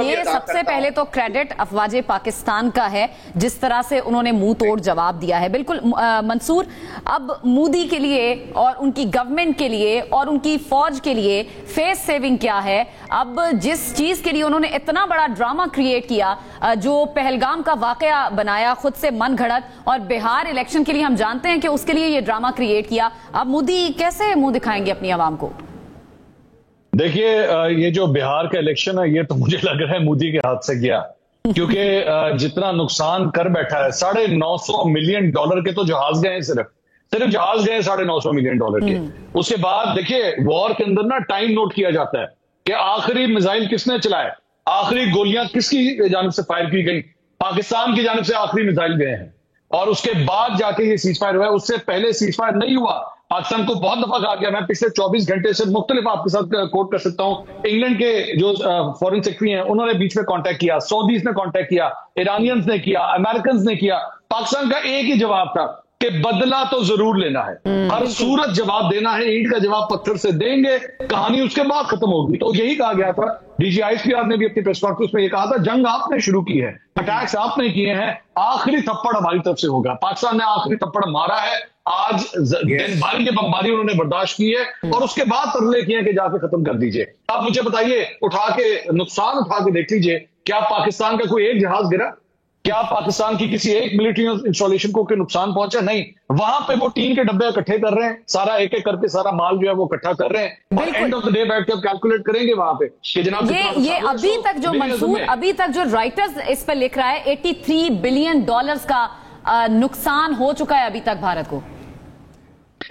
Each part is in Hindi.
ये सबसे पहले तो क्रेडिट अफवाज पाकिस्तान का है, जिस तरह से उन्होंने मुंह तोड़ जवाब दिया है। बिल्कुल मंसूर, अब मोदी के लिए और उनकी गवर्नमेंट के लिए और उनकी फौज के लिए फेस सेविंग क्या है? अब जिस चीज के लिए उन्होंने इतना बड़ा ड्रामा क्रिएट किया, जो पहलगाम का वाकया बनाया खुद से मन घड़त, और बिहार इलेक्शन के लिए हम जानते हैं कि उसके लिए ये ड्रामा क्रिएट किया, अब मोदी कैसे मुंह दिखाएंगे अपनी आवाम को? देखिए, ये जो बिहार का इलेक्शन है, ये तो मुझे लग रहा है मोदी के हाथ से गया, क्योंकि जितना नुकसान कर बैठा है, $950 मिलियन के तो जहाज गए हैं, सिर्फ जहाज गए $950 मिलियन के। उसके बाद देखिए, वॉर के अंदर ना टाइम नोट किया जाता है कि आखिरी मिसाइल किसने चलाए, आखिरी गोलियां किसकी जानिब से फायर की गई, पाकिस्तान की जानिब से आखिरी मिसाइल गए हैं, और उसके बाद जाके ये सीज फायर हुआ है। उससे पहले सीज फायर नहीं हुआ। पाकिस्तान को बहुत दफा कहा गया, मैं पिछले 24 घंटे से मुख्तलिफ आपके साथ कोट कर सकता हूं। इंग्लैंड के जो फॉरेन सेक्रेटरी हैं, उन्होंने बीच में कांटेक्ट किया, सऊदीज ने कांटेक्ट किया, ईरानियंस ने किया, अमेरिकन ने किया। पाकिस्तान का एक ही जवाब था कि बदला तो जरूर लेना है, हर सूरत जवाब देना है, ईंट का जवाब पत्थर से देंगे, कहानी उसके बाद खत्म होगी। तो यही कहा गया था। DGISPR ने भी अपनी प्रेस कॉन्फ्रेंस में ये कहा था, जंग आपने शुरू की है, अटैक्स आपने किए हैं, आखिरी थप्पड़ हमारी तरफ से होगा। पाकिस्तान ने आखिरी थप्पड़ मारा है, आज दिन भर की बमबारी उन्होंने बर्दाश्त की है, और उसके बाद तरले किए कि जाके खत्म कर दीजिए। आप मुझे बताइए, नुकसान उठा के देख लीजिए, क्या पाकिस्तान का कोई एक जहाज गिरा? क्या पाकिस्तान की किसी एक मिलिट्री इंस्टॉलेशन को नुकसान पहुंचा? नहीं। वहां पे वो टीन के डब्बे इकट्ठे कर रहे हैं, सारा एक एक करके सारा माल जो है वो इकट्ठा कर रहे हैं, और एंड ऑफ द डे बैठ के कैलकुलेट करेंगे वहां पे कि जनाब ये अभी तक जो मंसूर, अभी तक जो राइटर्स इस पर लिख रहा है, $83 बिलियन का नुकसान हो चुका है अभी तक भारत को।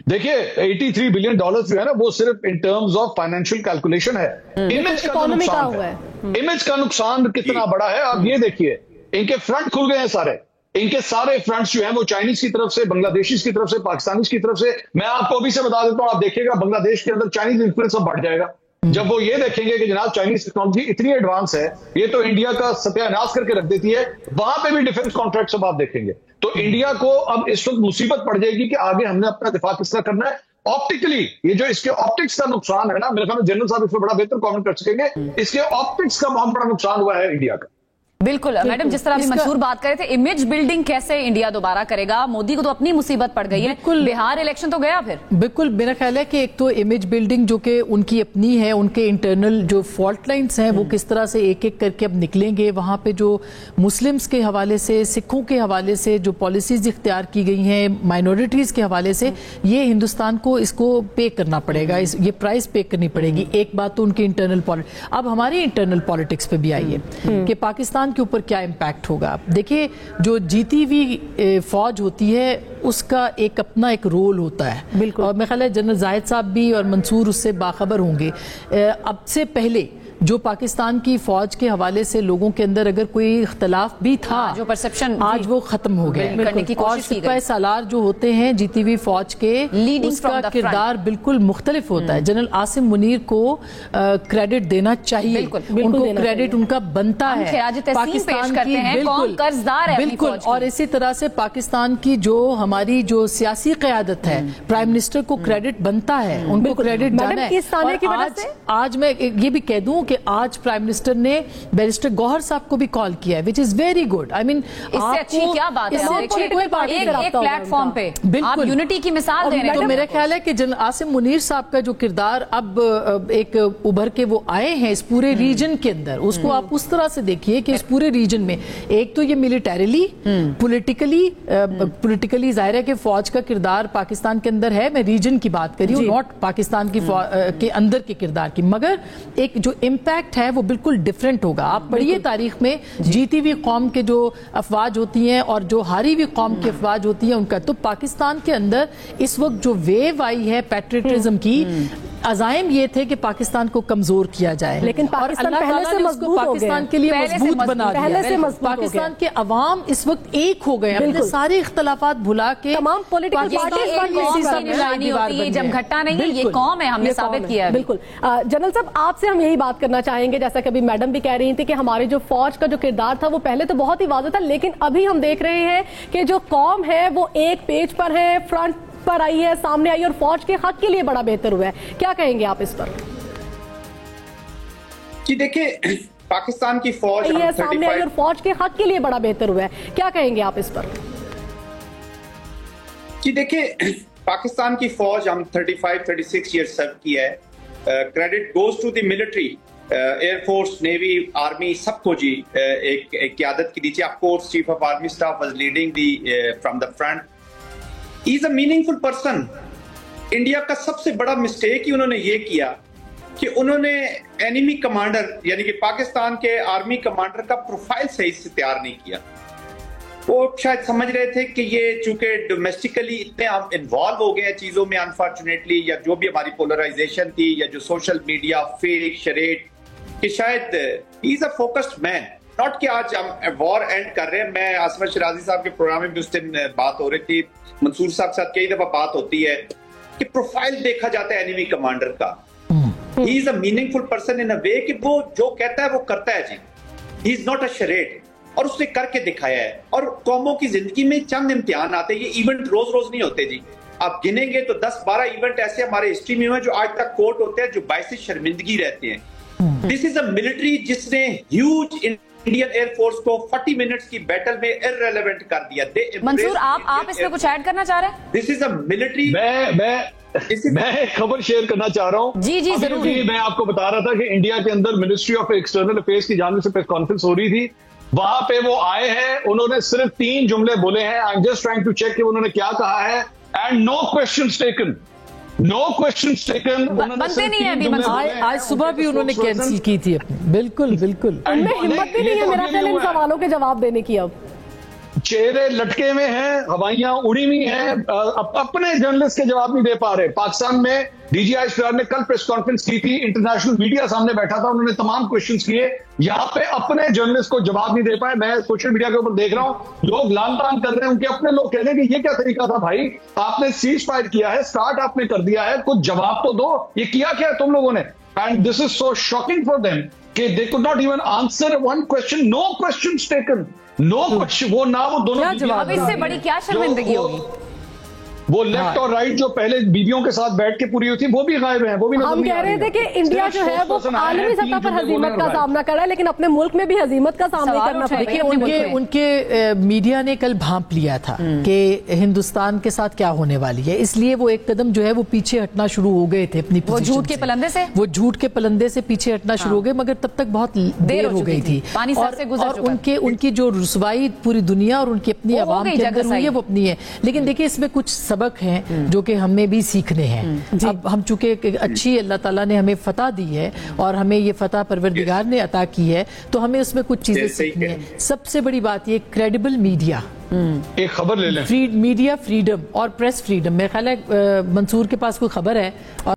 देखिए, $83 बिलियन जो है ना, वो सिर्फ in terms of financial calculation है। इमेज का नुकसान है, इमेज का नुकसान कितना बड़ा है आप ये देखिए। इनके फ्रंट खुल गए हैं सारे, इनके सारे फ्रंट्स जो हैं वो चाइनीज की तरफ से, बांग्लादेशीज की तरफ से, पाकिस्तानीज की तरफ से। मैं आपको अभी से बता देता हूं, आप देखिएगा बांग्लादेश के अंदर चाइनीज इन्फ्लुएंस अब बढ़ जाएगा। जब वो ये देखेंगे कि जनाब चाइनीज टेक्नोलॉजी इतनी एडवांस है, ये तो इंडिया का सत्यानाश करके रख देती है, वहां पे भी डिफेंस कॉन्ट्रैक्ट अब आप देखेंगे। तो इंडिया को अब इस वक्त मुसीबत पड़ जाएगी कि आगे हमने अपना दिफा किस तरह करना है। ऑप्टिकली ये जो इसके ऑप्टिक्स का नुकसान है ना, मेरे ख्याल में जनरल साहब इसमें बड़ा बेहतर कमेंट कर सकेंगे। इसके ऑप्टिक्स का बहुत बड़ा नुकसान हुआ है इंडिया का। बिल्कुल मैडम, जिस तरह अभी मंसूर बात कर रहे थे, इमेज बिल्डिंग कैसे इंडिया दोबारा करेगा? मोदी को तो अपनी मुसीबत पड़ गई है, बिहार इलेक्शन तो गया फिर। बिल्कुल, मेरा ख्याल है कि एक तो इमेज बिल्डिंग जो कि उनकी अपनी है, उनके इंटरनल जो फॉल्ट लाइंस हैं वो किस तरह से एक एक करके अब निकलेंगे। वहां पे जो मुस्लिम्स के हवाले से, सिखों के हवाले से जो पॉलिसीज इख्तियार की गई हैं, माइनॉरिटीज के हवाले से, ये हिंदुस्तान को इसको पे करना पड़ेगा, ये प्राइस पे करनी पड़ेगी। एक बात तो उनकी इंटरनल पॉलिटिक्स, अब हमारी इंटरनल पॉलिटिक्स पे भी आई है कि पाकिस्तान के ऊपर क्या इंपैक्ट होगा। देखिए, जो जीती हुई फौज होती है उसका एक अपना एक रोल होता है। बिल्कुल, और मेरा ख्याल है जनरल जाहिद साहब भी और मंसूर उससे बाखबर होंगे। अब से पहले जो पाकिस्तान की फौज के हवाले से लोगों के अंदर अगर कोई इख्तलाफ भी था, जो परसेप्शन आज वो खत्म हो गया करने की कोशिश की गई। सालार जो होते हैं जीती हुई फौज के, उसका किरदार बिल्कुल मुख्तलिफ होता है। जनरल आसिम मुनीर को क्रेडिट देना चाहिए, उनको क्रेडिट उनका बनता है। पाकिस्तान की कौम कर्जदार है बिल्कुल, और इसी तरह से पाकिस्तान की जो हमारी जो सियासी क़यादत है, प्राइम मिनिस्टर को क्रेडिट बनता है, उनको क्रेडिट जाना है। आज मैं ये भी कह दूं कि आज प्राइम मिनिस्टर ने बैरिस्टर गौहर साहब को भी कॉल किया है, which is very good. I mean, इससे अच्छी क्या बात है? एक प्लेटफॉर्म पे आप यूनिटी की मिसाल दे रहे हैं। तो मेरा ख्याल है कि जनरल आसिम मुनीर साहब का जो किरदार अब एक उभर के वो आए हैं इस पूरे रीजन के अंदर, उसको आप उस तरह से देखिए कि इस पूरे रीजन में एक तो ये मिलिटरीली, पॉलिटिकली जाहिर है कि फौज का किरदार पाकिस्तान के अंदर है। मैं रीजन की बात कर रही हूँ, नॉट पाकिस्तान की के अंदर के किरदार की, मगर एक जो इम्पैक्ट है वो बिल्कुल डिफरेंट होगा। आप पढ़िए तारीख में जीती हुई कौम के जो अफवाज होती हैं और जो हारी हुई कौम की अफवाज होती है उनका, तो पाकिस्तान के अंदर इस वक्त जो वेव आई है पैट्रियटिज्म की, अज़ाइम ये थे कि पाकिस्तान को कमजोर किया जाए, लेकिन पाकिस्तान पहले से मजबूत पाकिस्तान के लिए मजबूत बना दिया। पाकिस्तान के अवाम इस वक्त एक हो गए, अपने सारे इख्तलाफात भुला के तमाम पॉलिटिकल पार्टीज जमघट्टा नहीं है, ये कौम है, हमने साबित किया है। बिल्कुल। जनरल साहब, आपसे हम यही बात करना चाहेंगे, जैसा कि अभी मैडम भी कह रही थी कि हमारी जो फौज का जो किरदार था वो पहले तो बहुत ही वाज़ेह था, लेकिन अभी हम देख रहे हैं कि जो कौम है वो एक पेज पर है, फ्रंट पर आई है, सामने आई, और फौज के हक के लिए बड़ा बेहतर हुआ है। क्या कहेंगे आप इस पर? जी देखिए, पाकिस्तान की फौज ये सामने आई और फौज के हक के लिए बड़ा बेहतर हुआ है, क्या कहेंगे आप इस पर? जी देखिए, पाकिस्तान की फौज हम 35-36 ईयर सर्व की है। Credit goes to the military, air force, navy, army, सबको जी एक क़यादत की नीचे। Of course chief of army staff was leading the from the front. He is a meaningful person. India का सबसे बड़ा मिस्टेक ही उन्होंने ये किया कि उन्होंने एनिमी कमांडर यानी कि पाकिस्तान के आर्मी कमांडर का प्रोफाइल सही से तैयार नहीं किया। वो शायद समझ रहे थे कि ये चूंकि डोमेस्टिकली इतने हम इन्वॉल्व हो गए हैं चीजों में अनफॉर्चुनेटली, या जो भी हमारी पोलराइजेशन थी या जो सोशल मीडिया फेक शरेट, कि शायद ही is a focused man. Not कि आज हम वॉर एंड कर रहे हैं। मैं आसमत शराजी साहब के प्रोग्राम में भी उस दिन बात हो रही थी, मंसूर साहब के साथ कई दफा बात होती है कि प्रोफाइल देखा जाता है एनिमी कमांडर का। He is a meaningful person in a way कि वो जो कहता है वो करता है जी। ही इज नॉट अ शरेट, और उसने करके दिखाया है। और कौमों की जिंदगी में चंद इम्तिहान आते हैं, ये इवेंट रोज रोज नहीं होते जी। आप गिनेंगे तो 10-12 इवेंट ऐसे हमारे हिस्ट्री में हुए जो आज तक कोट होते हैं, जो बायसे शर्मिंदगी रहते हैं। दिस इज अ मिलिट्री जिसने ह्यूज इंडियन एयरफोर्स को 40 मिनट्स की बैटल में इररिलेवेंट कर दिया। मंसूर, आप इसमें कुछ ऐड करना चाह रहे हैं? This is a military. मैं खबर शेयर करना चाह रहा हूं। जी जरूर। मैं आपको बता रहा था कि इंडिया के अंदर मिनिस्ट्री ऑफ एक्सटर्नल अफेयर्स की जानिब से प्रेस कॉन्फ्रेंस हो रही थी। वहां पे वो आए हैं, उन्होंने सिर्फ 3 जुमले बोले हैं। I am just trying to check कि उन्होंने क्या कहा है। And no questions taken, no questions taken. बनते नहीं है अभी। आज सुबह भी उन्होंने कैंसिल की थी अपनी। बिल्कुल बिल्कुल, उनमें हिम्मत भी नहीं है मेरा ख्याल इन सवालों के जवाब देने की। अब चेहरे लटके में हैं, हवाइयां उड़ी हुई हैं, अपने जर्नलिस्ट के जवाब नहीं दे पा रहे। पाकिस्तान में डीजीआईएसपीआर ने कल प्रेस कॉन्फ्रेंस की थी, इंटरनेशनल मीडिया सामने बैठा था, उन्होंने तमाम क्वेश्चंस किए। यहाँ पे अपने जर्नलिस्ट को जवाब नहीं दे पाए। मैं सोशल मीडिया के ऊपर देख रहा हूं, लोग लान तान कर रहे हैं, उनके अपने लोग कह रहे हैं कि ये क्या तरीका था भाई, आपने सीज फायर किया है, स्टार्ट आपने कर दिया है, कुछ जवाब तो दो, ये किया क्या तुम लोगों ने। And this is so shocking for them कि they could not even answer one question, no questions taken, no question. वो ना वो दोनों जवाब, इससे बड़ी क्या शर्मिंदगी होगी। वो लेफ्ट और राइट जो पहले बीबियों के साथ बैठ के पूरी हुई थी, वो भी गायब हैं, वो भी हम कह रहे थे कि इंडिया जो है वो आलमी सतह पर हजीमत का सामना कर रहा है, लेकिन अपने मुल्क में भी हजीमत का सामना करना पड़ेगा। उनके मीडिया ने कल भांप लिया था कि हिंदुस्तान के साथ क्या होने वाली है, इसलिए वो एक कदम जो है वो पीछे हटना शुरू हो गए थे अपनी वो झूठ के पलंदे से, वो झूठ के पलंदे से पीछे हटना शुरू हो गए, मगर तब तक बहुत देर हो गई थी। और उनकी जो रुसवाई पूरी दुनिया और उनकी अपनी आवाम के अंदर हुई है वो अपनी है। लेकिन देखिए, इसमें कुछ सबक हैं जो कि हमें भी सीखने हैं। अब हम चूंकि अच्छी अल्लाह ताला ने हमें फतह दी है और हमें ये फतह परवरदिगार ने अता की है, तो हमें उसमें कुछ चीजें सीखनी है। सबसे बड़ी बात ये क्रेडिबल मीडिया, एक खबर ले लें, मीडिया फ्रीडम और प्रेस फ्रीडम। मेरे ख्याल है मंसूर के पास कोई खबर है।